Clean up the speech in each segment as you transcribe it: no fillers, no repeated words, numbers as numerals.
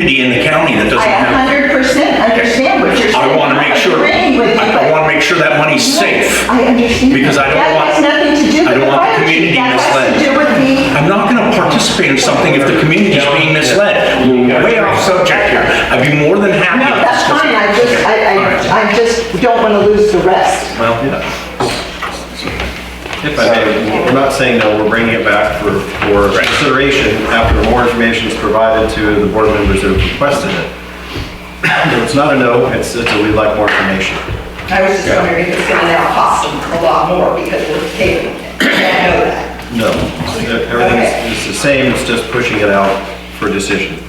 in the county that doesn't have. I 100% understand what you're saying. I want to make sure. I want to make sure that money's safe. I understand. Because I don't want. That has nothing to do with I don't the want the fire community chief. That has misled. to do with the. I'm not going to participate in something if the community's being misled. We're way off subject here. I'd be more than happy. No, to that's discuss fine. it. I just don't want to lose the rest. Well, If I may, we're not saying no, we're bringing it back for consideration after more information is provided to the board members that have requested it. So it's not a no, it's a we'd like more information. I was just wondering if it's going to now cost them a lot more because we're tabling it. I know that. No, everything is the same, it's just pushing it out for decision.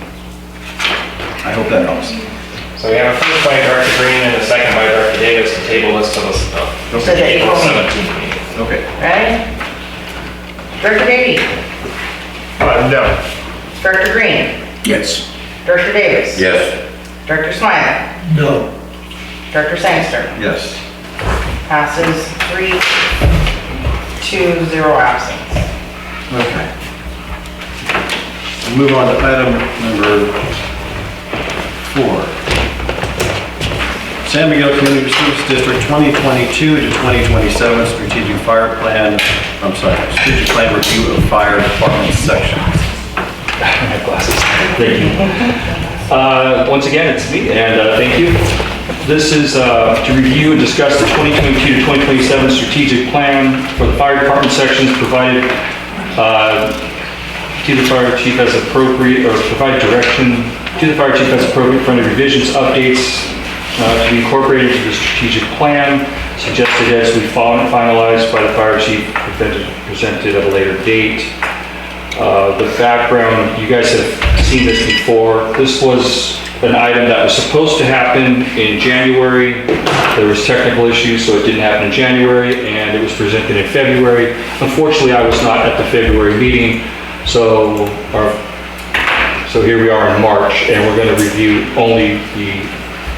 I hope that helps. So we have a first by Director Green and a second by Director Davis to table this to the April 17th meeting. Okay. Right? Director Davey? No. Director Green? yes. Director Davis? Yes. Director Smiley? No. Director Sangster? Yes. Passes 3-0 absence. Okay. We'll move on to item number 4. San Miguel Community Service District 2022 to 2027 Strategic Fire Plan, Strategic Plan Review of Fire Department Sections. I have glasses. Thank you. Once again, it's me, and thank you. This is to review and discuss the 2022 to 2027 strategic plan for the fire department sections, provided to the fire chief as appropriate, or provide direction to the fire chief as appropriate for any revisions, updates to be incorporated into the strategic plan, suggested as we finalized by the fire chief, presented at a later date. The background, you guys have seen this before. This was an item that was supposed to happen in January. There was technical issues, so it didn't happen in January, and it was presented in February. Unfortunately, I was not at the February meeting, so here we are in March, and we're going to review only the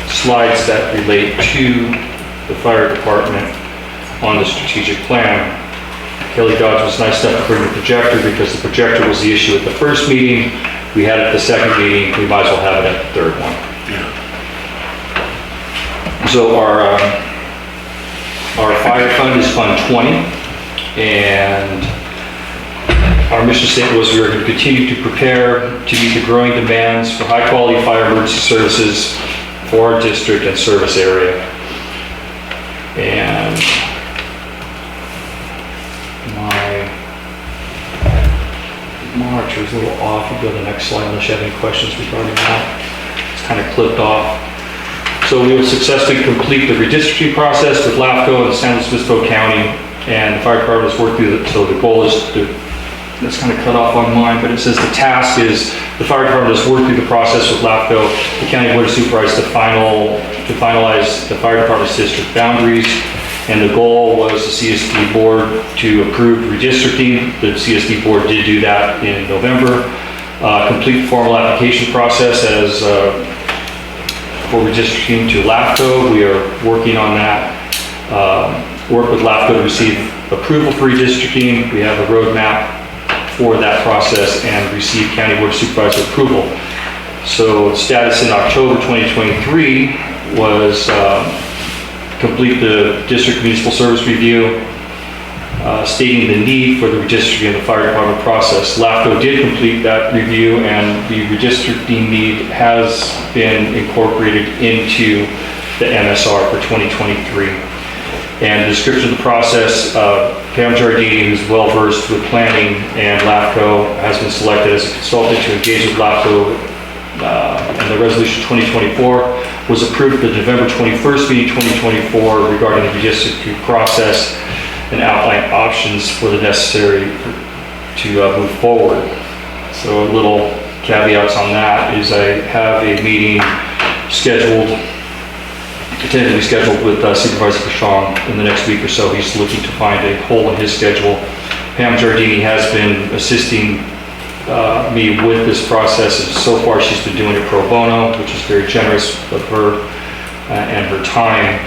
slides that relate to the fire department on the strategic plan. Kelly Dodge was nice enough to bring the projector because the projector was the issue at the first meeting. We had it at the second meeting. We might as well have it at the third one. So our fire fund is Fund 20, and our mission statement was we were going to continue to prepare to meet the growing demands for high-quality fire emergency services for our district and service area. And my monitor is a little off. You go to the next slide unless you have any questions regarding that. It's kind of clipped off. So we will successfully complete the redistricting process with LAFCO and San Luis Obispo County, and the fire department has worked through it. So the goal is to, that's kind of cut off on mine, but it says the task is the fire department has worked through the process with LAFCO, the county board of supervisors to finalize the fire department's district boundaries. And the goal was the C.S.D. board to approve redistricting. The C.S.D. board did do that in November. Complete the formal application process as for redistricting to LAFCO. We are working on that. Work with LAFCO to receive approval for redistricting. We have a roadmap for that process and receive county board of supervisor approval. So the status in October 2023 was complete the district municipal service review, stating the need for the redistricting of the fire department process. LAFCO did complete that review, and the redistricting need has been incorporated into the MSR for 2023. And the description of the process, Pam Giardini, who's well-versed with planning and LAFCO, has been selected as a consultant to engage with LAFCO, and the resolution 2024 was approved at the November 21st meeting 2024 regarding the redistricting process and outline options for the necessary to move forward. So a little caveats on that is I have a meeting tentatively scheduled with Supervisor Pashong in the next week or so. He's looking to find a hole in his schedule. Pam Giardini has been assisting me with this process, and so far she's been doing it pro bono, which is very generous of her and her time.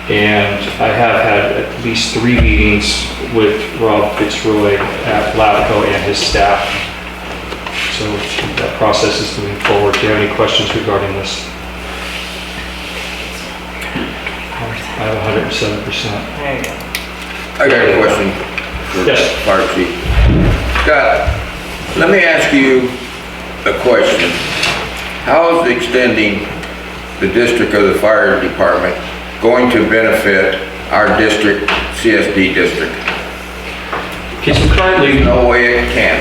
And I have had at least 3 meetings with Rob Fitzroy at LAFCO and his staff. So that process is moving forward. Do you have any questions regarding this? I have 107%. There you go. I got a question for Yes. Fire Chief. Scott, let me ask you a question. How is extending the district of the fire department going to benefit our district, C.S.D. district? Okay, so currently, No way it can.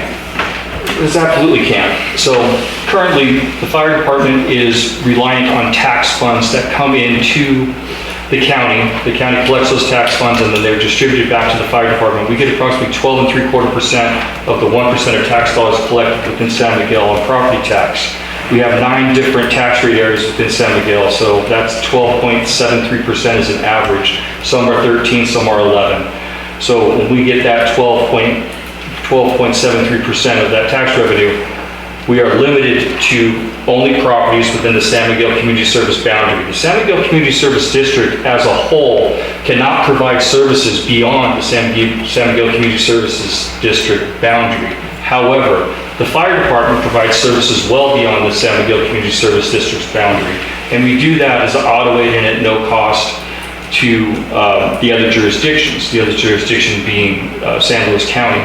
this absolutely can. So currently, the fire department is reliant on tax funds that come into the county. The county collects those tax funds and then they're distributed back to the fire department. We get approximately 12.75% of the 1% of tax dollars collected within San Miguel on property tax. We have 9 different tax rate areas within San Miguel, so that's 12.73% as an average. Some are 13, some are 11. So when we get that 12.73% of that tax revenue, we are limited to only properties within the San Miguel Community Service boundary. The San Miguel Community Service District as a whole cannot provide services beyond the San Miguel Community Services District boundary. However, the fire department provides services well beyond the San Miguel Community Service District's boundary. And we do that as automated and at no cost to the other jurisdictions, the other jurisdiction being San Luis County.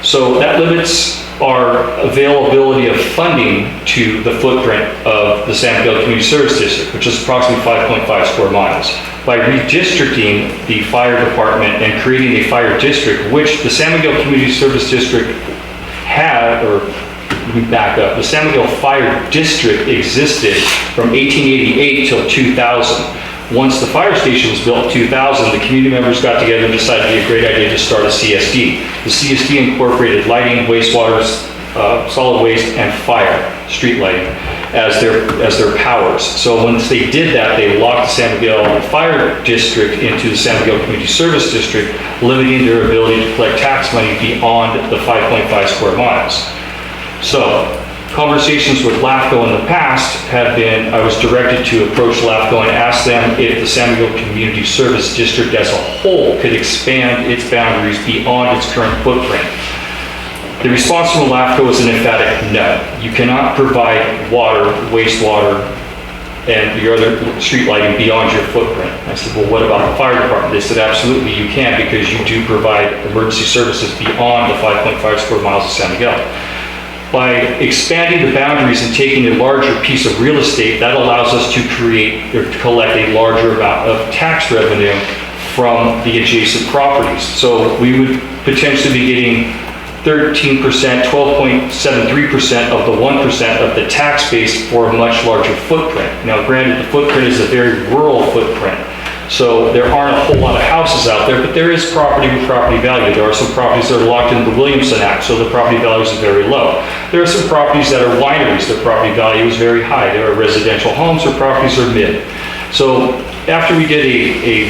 So that limits our availability of funding to the footprint of the San Miguel Community Service District, which is approximately 5.5 square miles. By redistricting the fire department and creating a fire district, which the San Miguel Community Service District had, or let me back up, the San Miguel Fire District existed from 1888 till 2000. Once the fire station was built in 2000, the community members got together and decided it'd be a great idea to start a C.S.D. The C.S.D. incorporated lighting, wastewater, solid waste, and fire, street lighting, as their powers. So once they did that, they locked the San Miguel Fire District into the San Miguel Community Service District, limiting their ability to collect tax money beyond the 5.5 square miles. So conversations with LAFCO in the past have been, I was directed to approach LAFCO and ask them if the San Miguel Community Service District as a whole could expand its boundaries beyond its current footprint. The response from LAFCO is an emphatic no. You cannot provide water, wastewater, and your other street lighting beyond your footprint. I said, well, what about the fire department? They said, absolutely you can, because you do provide emergency services beyond the 5.5 square miles of San Miguel. By expanding the boundaries and taking a larger piece of real estate, that allows us to create or to collect a larger amount of tax revenue from the adjacent properties. So we would potentially be getting 13%, 12.73% of the 1% of the tax base for a much larger footprint. Now granted, the footprint is a very rural footprint, so there aren't a whole lot of houses out there, but there is property with property value. There are some properties that are locked in the Williamson Act, so the property values are very low. There are some properties that are wineries, their property value is very high. There are residential homes, their properties are mid. So after we did a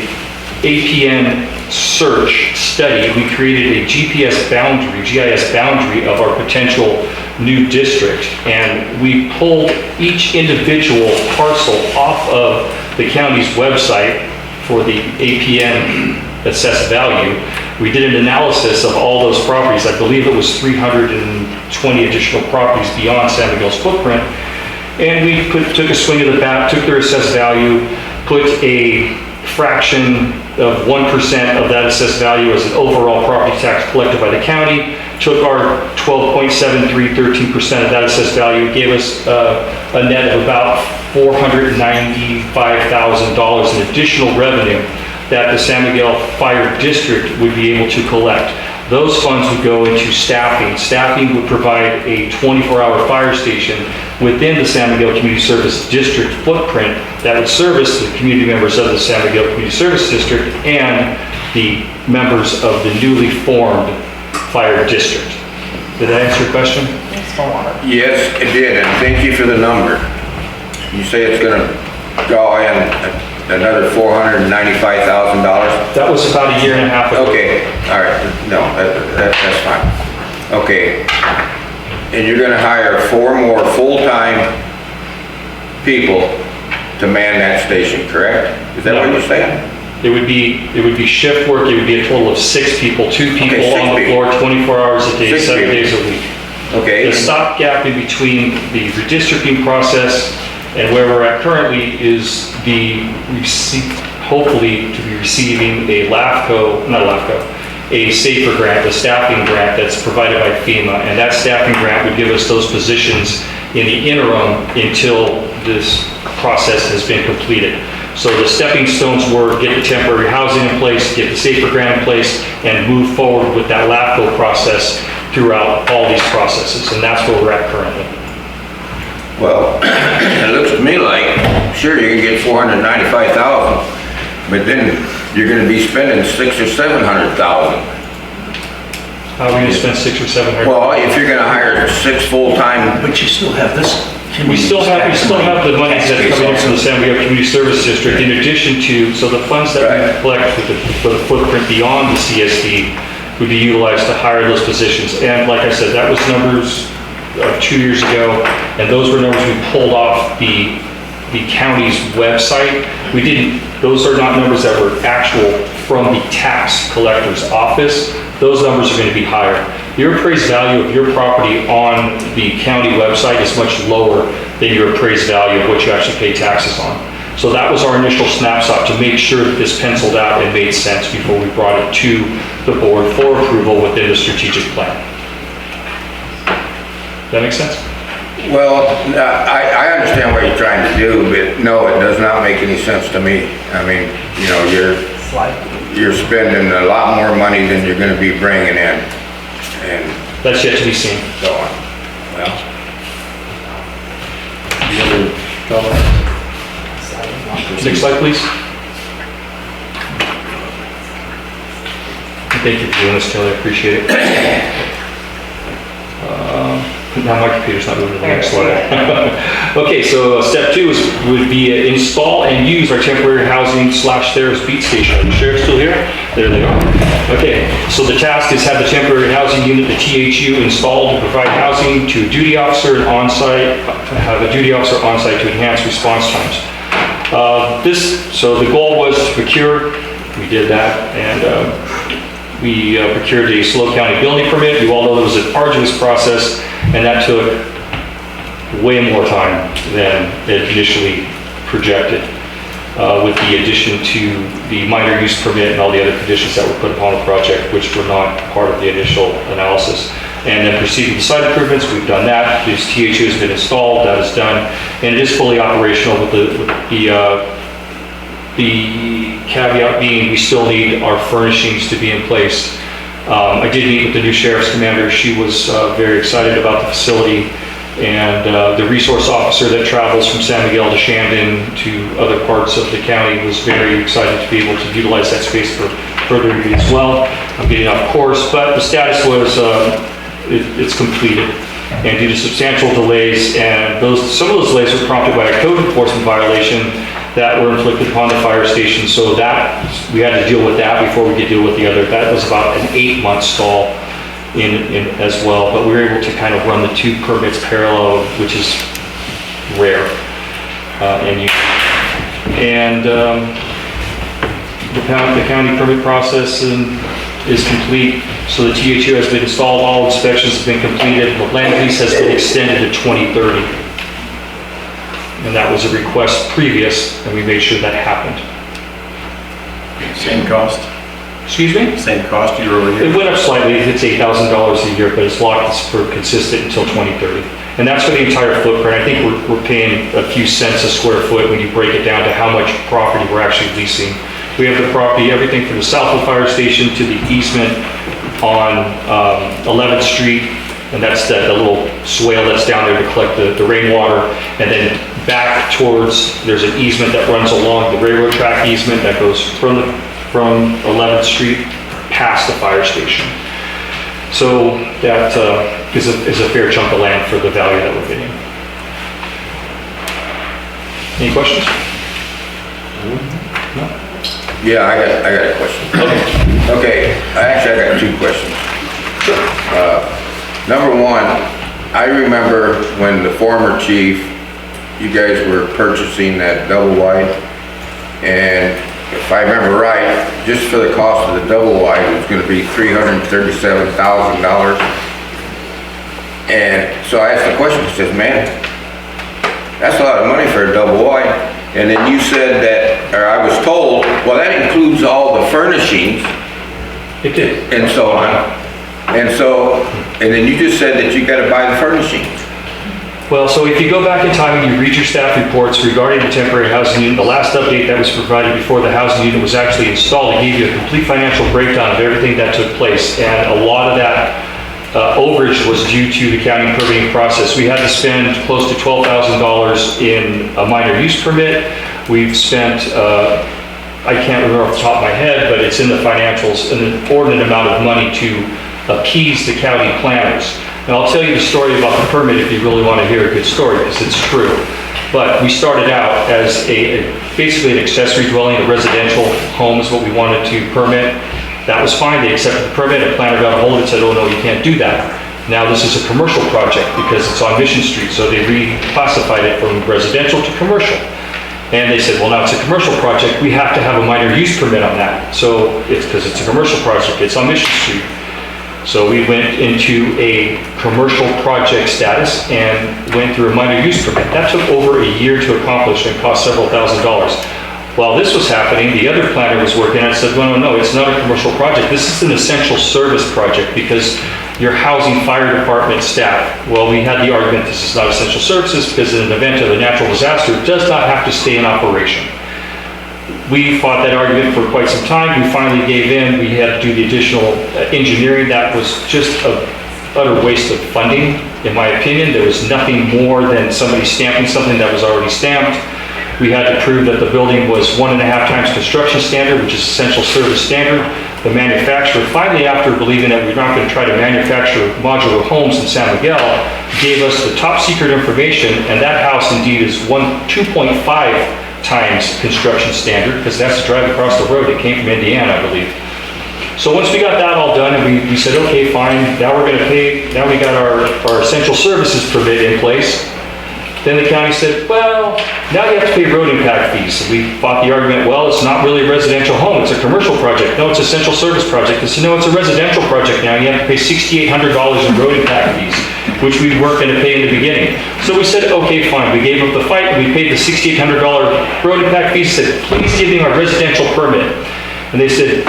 APN search study, we created a GIS boundary of our potential new district, and we pulled each individual parcel off of the county's website for the APN assessed value. We did an analysis of all those properties. I believe it was 320 additional properties beyond San Miguel's footprint, and we took a swing of the bat, took their assessed value, put a fraction of 1% of that assessed value as an overall property tax collected by the county, took our 12.73, 13% of that assessed value, gave us a net of about $495,000 in additional revenue that the San Miguel Fire District would be able to collect. Those funds would go into staffing. Staffing would provide a 24-hour fire station within the San Miguel Community Service District footprint that would service the community members of the San Miguel Community Service District and the members of the newly formed fire district. Did that answer your question? Yes, it did, and thank you for the number. You say it's gonna draw in another $495,000? That was about a year and a half ago. Okay, all right, no, that's fine. Okay, and you're gonna hire 4 more full-time people to man that station, correct? Is that what you're saying? It would be shift work. It would be a total of 6 people, 2 people Okay, 6 on the people. floor, 24 hours a day, 6 7 people. days a week. Okay. The stopgap in between the redistricting process and where we're at currently is hopefully to be receiving a a SAFER grant, a staffing grant that's provided by FEMA. And that staffing grant would give us those positions in the interim until this process has been completed. So the stepping stones were get the temporary housing in place, get the SAFER grant in place, and move forward with that LAFCO process throughout all these processes. And that's where we're at currently. Well, it looks to me like, sure, you can get 495,000, but then you're gonna be spending 600 or 700,000. How are we gonna spend 600 or 700? Well, if you're gonna hire 6 full-time, But you still have this. We still have the money that's coming in from the San Miguel Community Service District in addition to, so the funds that we Right. collect for the footprint beyond the CSD would be utilized to hire those positions. And like I said, that was numbers 2 years ago, and those were numbers we pulled off the county's website. Those are not numbers that were actual from the tax collector's office. Those numbers are going to be higher. Your appraised value of your property on the county website is much lower than your appraised value of what you actually pay taxes on. So that was our initial snapshot to make sure that this penciled out and made sense before we brought it to the board for approval within the strategic plan. That make sense? well, I understand what you're trying to do, but no, it does not make any sense to me. I mean, you know, you're spending a lot more money than you're gonna be bringing in, and That's yet to be seen. so on. Well, Any other comments? Next slide, please. Thank you for doing this, Kelly, I appreciate it. Now my computer's not moving to the next slide. Okay, so step 2 would be install and use our temporary housing / Thayer's Beat Station. Are the sheriff still here? There they are. Okay, so the task is have the temporary housing unit, the THU, installed to provide housing to a duty officer and on-site, have a duty officer on-site to enhance response times. So the goal was to procure, we did that, and we procured a SLO County building permit. You all know it was an arduous process, and that took way more time than it initially projected, with the addition to the minor use permit and all the other conditions that were put upon the project, which were not part of the initial analysis. And then proceed with the site improvements. We've done that. This THU has been installed. That is done, and it is fully operational with the caveat being we still need our furnishings to be in place. I did meet with the new sheriff's commander. She was very excited about the facility, and the resource officer that travels from San Miguel to Shandon to other parts of the county was very excited to be able to utilize that space for further review as well. I'm getting off course, but the status was it's completed. And due to substantial delays, and some of those delays were prompted by a code enforcement violation that were inflicted upon the fire station, so that, we had to deal with that before we could deal with the other. That was about an 8-month stall in as well, but we were able to kind of run the 2 permits parallel, which is rare. The county permit process is complete, so the THU has been installed, all inspections have been completed, the land lease has been extended to 2030. And that was a request previous, and we made sure that happened. Same cost? Excuse me? Same cost year over It year? went up slightly, it's $8,000 a year, but it's locked for consistent until 2030. And that's for the entire footprint. I think we're paying a few cents a square foot when you break it down to how much property we're actually leasing. We have the property, everything from the south of the fire station to the easement on 11th Street, and that's the little swale that's down there to collect the rainwater, and then back towards, there's an easement that runs along the railroad track easement that goes from 11th Street past the fire station. So that is a fair chunk of land for the value that we're getting. Any questions? No? yeah, I got a question. Okay, I got 2 questions. Number 1, I remember when the former chief, you guys were purchasing that double wide, and if I remember right, just for the cost of the double wide, it was gonna be $337,000. And so I asked the question, I says, man, that's a lot of money for a double wide. And then you said that, or I was told, well, that includes all the furnishings It did. and so on. And then you just said that you gotta buy the furnishings. Well, so if you go back in time and you read your staff reports regarding the temporary housing unit, the last update that was provided before the housing unit was actually installed, it gave you a complete financial breakdown of everything that took place. And a lot of that overage was due to the county permitting process. We had to spend close to $12,000 in a minor use permit. We've spent, I can't remember off the top of my head, but it's in the financials, an inordinate amount of money to appease the county planners. Now, I'll tell you the story about the permit if you really want to hear a good story, because it's true. But we started out as basically an accessory dwelling, a residential home is what we wanted to permit. That was fine, they accepted the permit, a planner got a hold of it and said, oh no, you can't do that. Now this is a commercial project because it's on Mission Street, so they reclassified it from residential to commercial. And they said, well, now it's a commercial project, we have to have a minor use permit on that. So it's because it's a commercial project, it's on Mission Street. So we went into a commercial project status and went through a minor use permit. That took over a year to accomplish and cost several $1,000s. While this was happening, the other planner was working on it and said, well, no, it's not a commercial project. This is an essential service project because you're housing fire department staff. Well, we had the argument this is not essential services because in an event of a natural disaster, it does not have to stay in operation. We fought that argument for quite some time. We finally gave in. We had to do the additional engineering. That was just an utter waste of funding, in my opinion. There was nothing more than somebody stamping something that was already stamped. We had to prove that the building was 1.5 times construction standard, which is essential service standard. The manufacturer, finally after believing that we're not going to try to manufacture modular homes in San Miguel, gave us the top secret information, and that house indeed is 2.5 times construction standard, because that's to drive across the road. It came from Indiana, I believe. So once we got that all done, and we said, okay, fine, now we're going to pay, now we got our essential services permit in place. Then the county said, well, now you have to pay road impact fees. So we fought the argument, well, it's not really a residential home, it's a commercial project. No, it's an essential service project. They said, no, it's a residential project now. You have to pay $6,800 in road impact fees, which we weren't going to pay in the beginning. So we said, okay, fine. We gave up the fight, and we paid the $6,800 road impact fees, said, please give me our residential permit. And they said,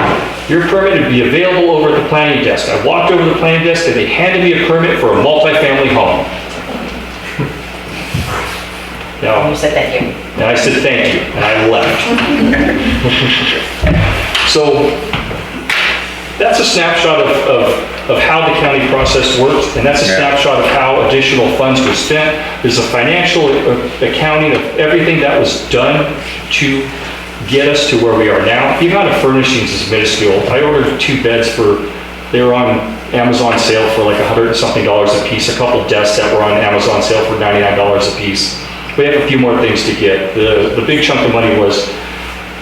your permit would be available over at the planning desk. I walked over to the planning desk, and they handed me a permit for a multifamily home. Now, You said thank you. and I said, thank you, and I left. So that's a snapshot of how the county process works, and that's a snapshot of how additional funds were spent. There's a financial accounting of everything that was done to get us to where we are now. The amount of furnishings is minuscule. I ordered 2 beds they were on Amazon sale for like $100 and something a piece, a couple desks that were on Amazon sale for $99 a piece. We have a few more things to get. The big chunk of money was,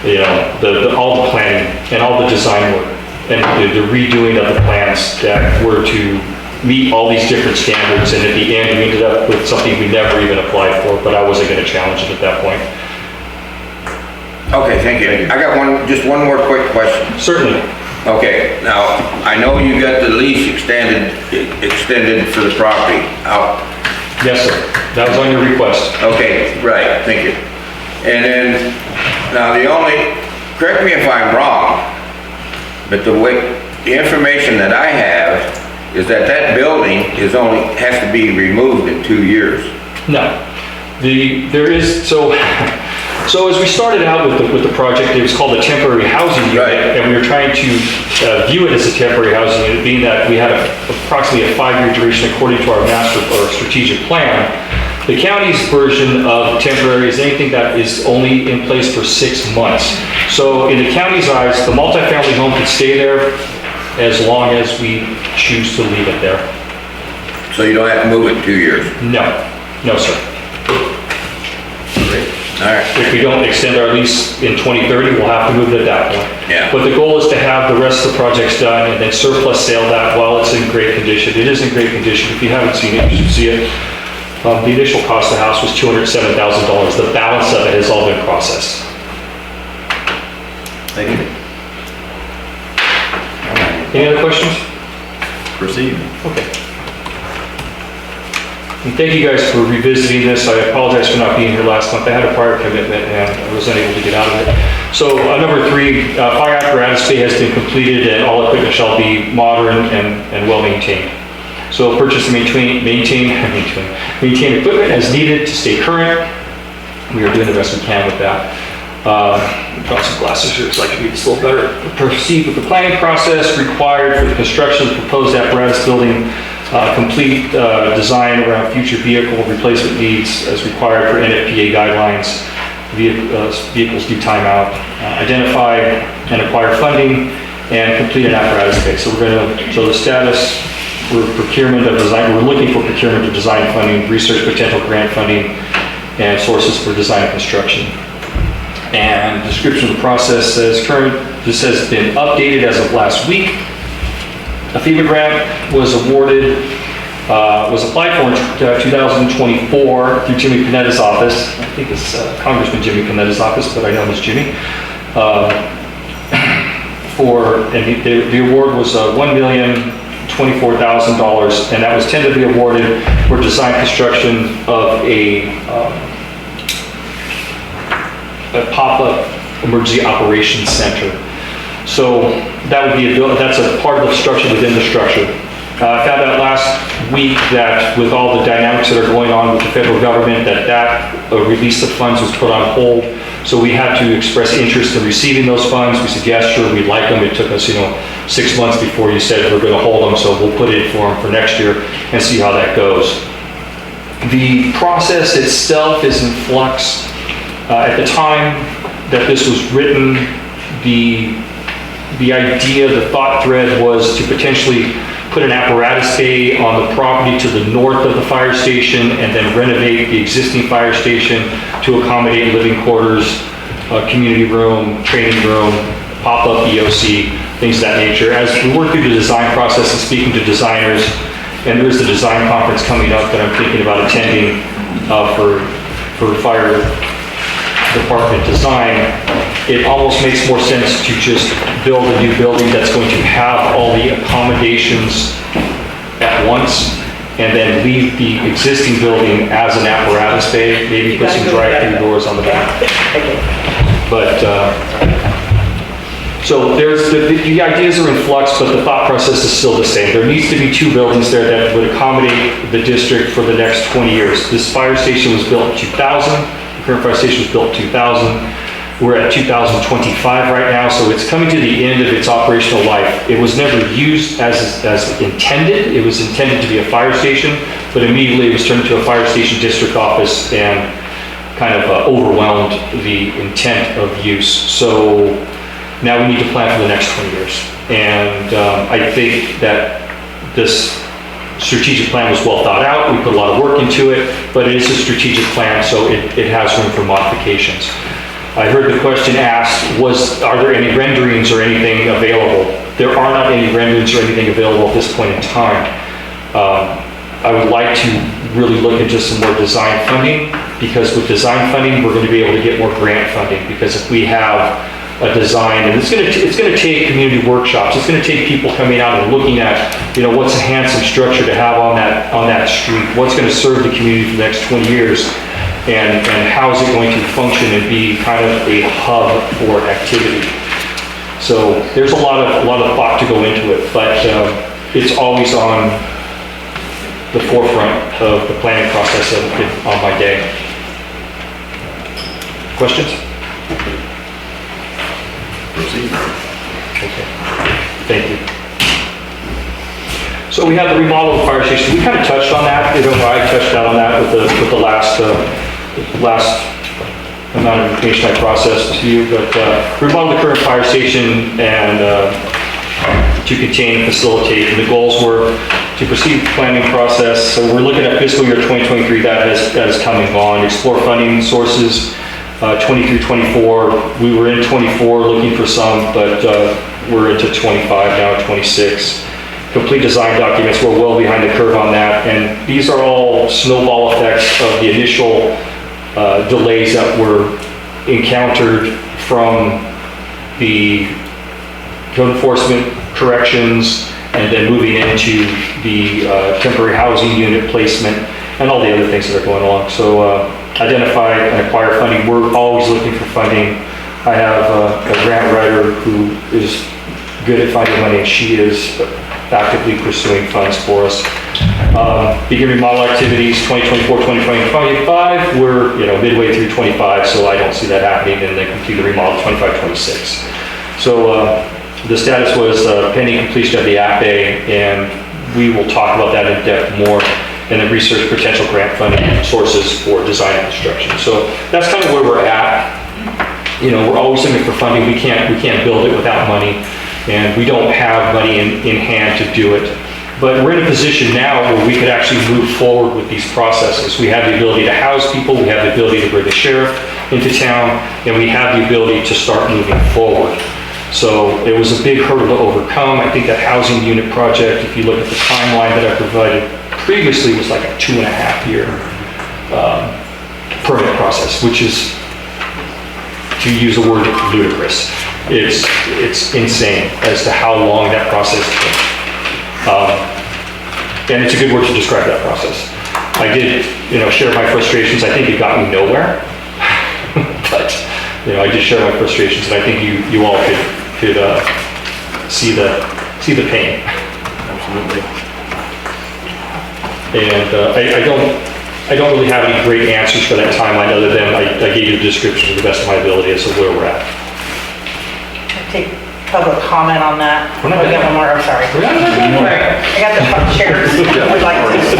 you know, all the planning and all the design work and the redoing of the plans that were to meet all these different standards. And at the end, we ended up with something we never even applied for, but I wasn't going to challenge it at that point. Okay, thank you. I got just one more quick question. Certainly. Okay, now, I know you got the lease extended for the property out. Yes, sir. That was on your request. Okay, right, thank you. And then, now correct me if I'm wrong, but the information that I have is that building has to be removed in 2 years. No. So as we started out with the project, it was called a temporary housing unit, Right. and we were trying to view it as a temporary housing unit, being that we had approximately a 5-year duration according to our master or strategic plan. The county's version of temporary is anything that is only in place for 6 months. So in the county's eyes, the multifamily home could stay there as long as we choose to leave it there. So you don't have to move it in 2 years? No, sir. All right. If we don't extend our lease in 2030, we'll have to move it at that point. Yeah. But the goal is to have the rest of the projects done and then surplus sale that while it's in great condition. It is in great condition. If you haven't seen it, you should see it. The initial cost of the house was $207,000. The balance of it has all been processed. Thank you. Any other questions? Proceed. Okay. And thank you guys for revisiting this. I apologize for not being here last month. I had a prior commitment and I was unable to get out of it. So number 3, fire apparatus bay has been completed and all equipment shall be modern and well maintained. So purchase and maintain equipment as needed to stay current. We are doing the best we can with that. Got some glasses here so I can read this a little better. Proceed with the planning process required for the construction of the proposed apparatus building. Complete design around future vehicle replacement needs as required for NFPA guidelines. Vehicles do time out. Identify and acquire funding and complete an apparatus bay. So the status for procurement of design, we're looking for procurement of design funding, research potential grant funding, and sources for design and construction. And description of the process says this has been updated as of last week. A FEMA grant was awarded, was applied for in 2024 through Jimmy Panetta's office. I think it's Congressman Jimmy Panetta's office, but I know him as Jimmy. The award was $1,024,000, and that was tentatively awarded for design construction of a pop-up emergency operations center. So that would be that's a part of the structure within the structure. I found out last week that with all the dynamics that are going on with the federal government, that release of funds was put on hold. So we had to express interest in receiving those funds. We said, yes, sure, we'd like them. It took us, 6 months before you said we're going to hold them, so we'll put it for them for next year and see how that goes. The process itself is in flux. At the time that this was written, the idea, the thought thread was to potentially put an apparatus bay on the property to the north of the fire station and then renovate the existing fire station to accommodate living quarters, community room, training room, pop-up EOC, things of that nature. As we work through the design process and speaking to designers, and there's the design conference coming up that I'm thinking about attending for fire department design, it almost makes more sense to just build a new building that's going to have all the accommodations at once and then leave the existing building as an apparatus bay, maybe put some drive-through doors on the back. But, so there's, the ideas are in flux, but the thought process is still the same. There needs to be 2 buildings there that would accommodate the district for the next 20 years. This fire station was built in 2000. Current fire station was built in 2000. We're at 2025 right now, so it's coming to the end of its operational life. It was never used as intended. It was intended to be a fire station, but immediately it was turned into a fire station district office and kind of overwhelmed the intent of use. So now we need to plan for the next 20 years. And I think that this strategic plan was well thought out. We put a lot of work into it, but it is a strategic plan, so it has room for modifications. I heard the question asked, are there any renderings or anything available? There are not any renderings or anything available at this point in time. I would like to really look into some more design funding, because with design funding, we're going to be able to get more grant funding, because if we have a design, and it's going to take community workshops. It's going to take people coming out and looking at, what's a handsome structure to have on that street. What's going to serve the community for the next 20 years, and how is it going to function and be kind of a hub for activity. So there's a lot of thought to go into it, but it's always on the forefront of the planning process on my day. Questions? Proceed. Okay, thank you. So we have the remodel of the fire station. We kind of touched on that. I touched on that with the last amount of information I processed to you. But remodel the current fire station and to contain and facilitate. And the goals were to proceed with the planning process. So we're looking at fiscal year 2023. That has come and gone. Explore funding sources. 23-24, we were in 24 looking for some, but we're into 25 now, 26. Complete design documents, we're well behind the curve on that, and these are all snowball effects of the initial delays that were encountered from the code enforcement corrections and then moving into the temporary housing unit placement. and all the other things that are going along. So identify and acquire funding. We're always looking for funding. I have a grant writer who is good at finding money, and she is actively pursuing funds for us. Begin remodel activities 2024, 2025. We're midway through 25, so I don't see that happening, and then complete the remodel 25, 26. So the status was pending completion of the APA, and we will talk about that in depth more, and then research potential grant funding sources for design and construction. So that's kind of where we're at. We're always looking for funding. We can't build it without money, and we don't have money in hand to do it. But we're in a position now where we could actually move forward with these processes. We have the ability to house people, we have the ability to bring the sheriff into town, and we have the ability to start moving forward. So it was a big hurdle to overcome. I think that housing unit project, if you look at the timeline that I provided previously, was like a 2.5-year permit process, which is, to use the word, ludicrous. It's insane as to how long that process took. And it's a good word to describe that process. I did, share my frustrations. I think it got me nowhere, but I did share my frustrations, and I think you all could see the pain. Absolutely. And I don't really have any great answers for that timeline, other than I gave you a description to the best of my ability as to where we're at. Take public comment on that. We're not We got one more, I'm sorry. We're not done. Right. I got the chairs. Would like to.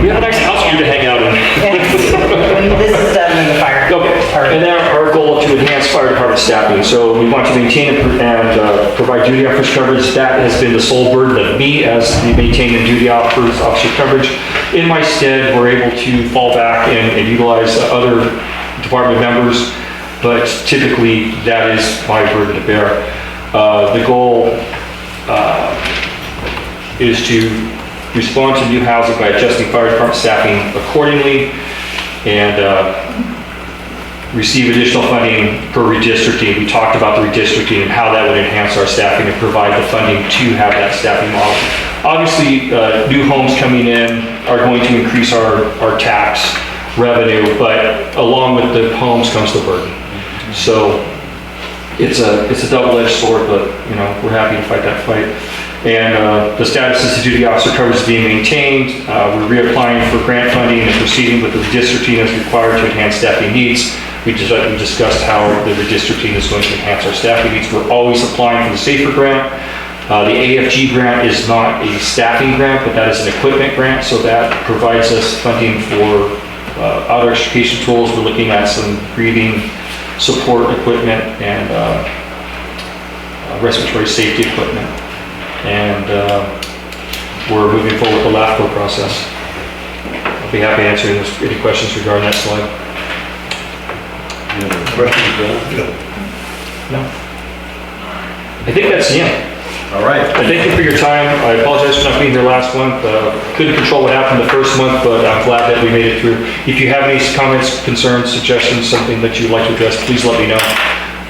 We have a nice house for you to hang out in. When this is done, then the fire. Okay, and then our goal to enhance fire department staffing. So we want to maintain and provide duty officer coverage. That has been the sole burden of me as the maintaining duty officer coverage. In my stead, we're able to fall back and utilize other department members, but typically that is my burden to bear. The goal is to respond to new housing by adjusting fire department staffing accordingly, and receive additional funding for redistricting. We talked about the redistricting and how that would enhance our staffing and provide the funding to have that staffing model. Obviously, new homes coming in are going to increase our tax revenue, but along with the homes comes the burden. So it's a double-edged sword, but we're happy to fight that fight. And the status is the duty officer coverage is being maintained. We're reapplying for grant funding and proceeding with the redistricting as required to enhance staffing needs. We discussed how the redistricting is going to enhance our staffing needs. We're always applying for the SAFER grant. The AFG grant is not a staffing grant, but that is an equipment grant, so that provides us funding for outdoor education tools. We're looking at some breathing support equipment and respiratory safety equipment. And we're moving forward with the LAFCO process. I'll be happy answering any questions regarding that slide. Any other questions, Bill? No. I think that's the end. All right. Thank you for your time. I apologize for not being here last month. Couldn't control what happened the first month, but I'm glad that we made it through. If you have any comments, concerns, suggestions, something that you'd like to address, please let me know.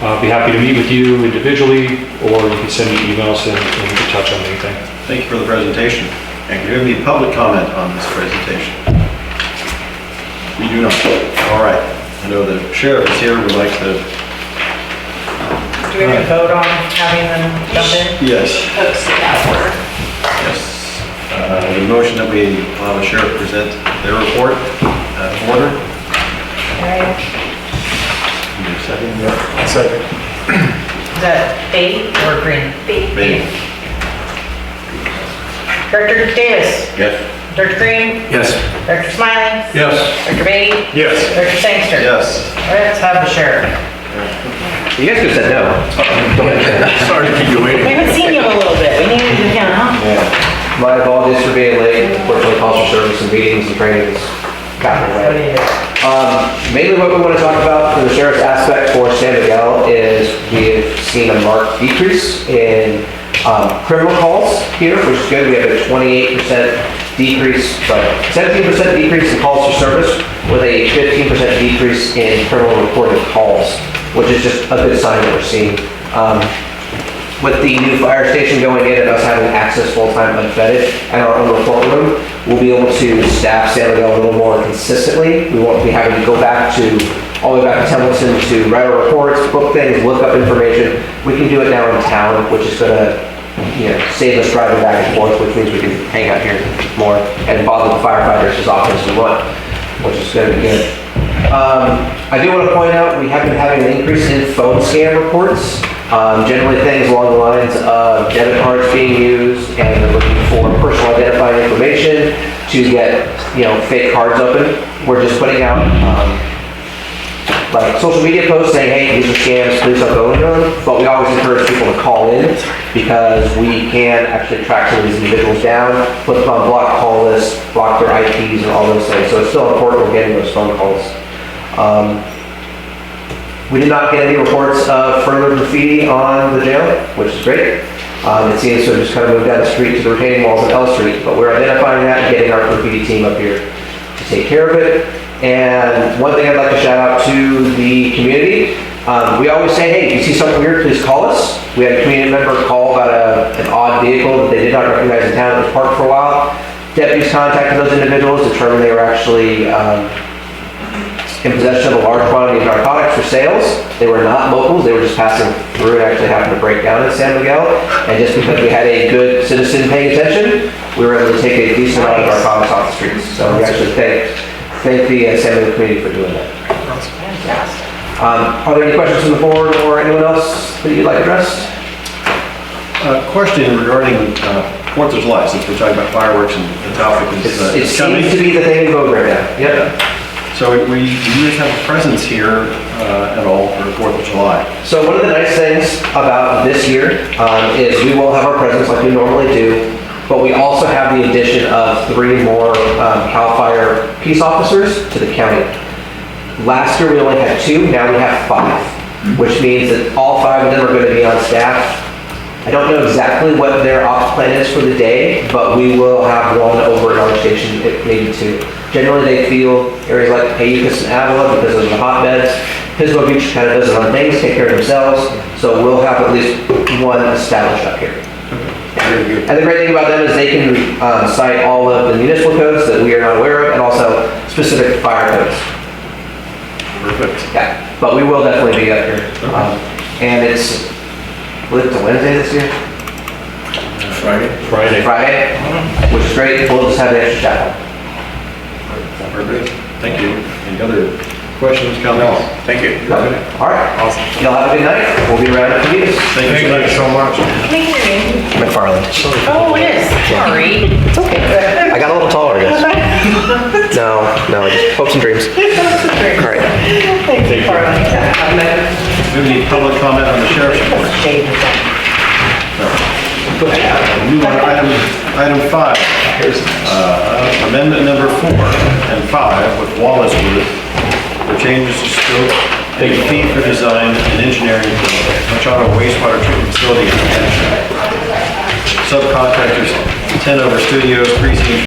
I'll be happy to meet with you individually, or you can send me emails and we can touch on anything. Thank you for the presentation. And do you have any public comment on this presentation? We do not. All right. I know the sheriff is here. We'd like to. Do we have to vote on having them jump in? Yes. Post it that order. Yes. The motion that we allow the sheriff to present their report out of order. Okay. Need a second? Yeah. Second. Is that Bay or Green? Maybe. Director Davis? Yes. Director Green? Yes. Director Smiley? Yes. Director Beatty? Yes. Director Sangster? Yes. Let's have the sheriff. You guys could have said no. Sorry to keep you We waiting. haven't seen you in a little bit. We needed you again, huh? My apologies for being late. Unfortunately, calls for service and meetings and trainings got in the What way. do you do? Mainly what we want to talk about for the sheriff's aspect for San Miguel is we've seen a marked decrease in criminal calls here, which is good. We have a 28% decrease, but 17% decrease in calls for service with a 15% decrease in criminal reported calls, which is just a good sign that we're seeing. with the new fire station going in and us having access full-time unfettered and our own report room, we'll be able to staff San Miguel a little more consistently. We won't be having to go back all the way back to Templeton to write our reports, book things, look up information. We can do it now in town, which is gonna, save us driving back and forth, which means we can hang out here more and bother the firefighters as often as we want, which is gonna be good. I do want to point out, we have been having an increase in phone scam reports. Generally things along the lines of debit cards being used and they're looking for personal identifying information to get, fake cards open. We're just putting out, like social media posts saying, hey, these are scams, please don't go into them. But we always encourage people to call in because we can actually track some of these individuals down, put them on block call lists, block their IPs and all those things. So it's still important we're getting those phone calls. We did not get any reports of further graffiti on the jail, which is great. It seems to have just kind of moved down the street to the retaining walls of L Street, but we're identifying that and getting our graffiti team up here to take care of it. And one thing I'd like to shout out to the community, we always say, hey, if you see something weird, please call us. We had a community member call about an odd vehicle that they did not recognize in town that was parked for a while. Deputies contacted those individuals, determined they were actually in possession of a large quantity of narcotics for sales. They were not locals, they were just passing through and actually happened to break down in San Miguel. And just because we had a good citizen paying attention, we were able to take a decent amount of narcotics off the streets. So we actually thank the San Miguel community for doing that. Are there any questions from the board or anyone else that you'd like addressed? Question regarding 4th of July, since we're talking about fireworks and the topic is It coming. seems to be the thing in vogue right now. Yep. So do you guys have a presence here at all for the 4th of July? So one of the nice things about this year is we will have our presence like we normally do, but we also have the addition of 3 more CAL FIRE peace officers to the county. Last year we only had 2, now we have 5, which means that all 5 of them are going to be on staff. I don't know exactly what their ops plan is for the day, but we will have one over at our station, maybe 2. Generally, they feel areas like Payucas and Avila, because of the hotbeds. Pismo Beach kind of does their own things, take care of themselves, so we'll have at least 1 established up here. And the great thing about them is they can cite all of the municipal codes that we are not aware of, and also specific fire codes. Perfect. Yeah, but we will definitely be up here. And it's a Wednesday this year? Friday, which is great. We'll just have the extra chapel. Perfect. Thank you. Any other questions, comments? No, thank you. All right. Awesome. Y'all have a good night. We'll be around if you need us. Thank you so much. McFarland. Oh, it is, sorry. It's okay. I got a little taller, I guess. No, I just hopes and dreams. All right. Thank you, Carly. Do we have any public comment on the sheriff's report? Move on to item 5. Amendment number 4 and 5 with Wallace Group for changes to scope, and fee for design and engineering for Machado wastewater treatment facility expansion. Subcontractors, 10 Over Studios, Precinct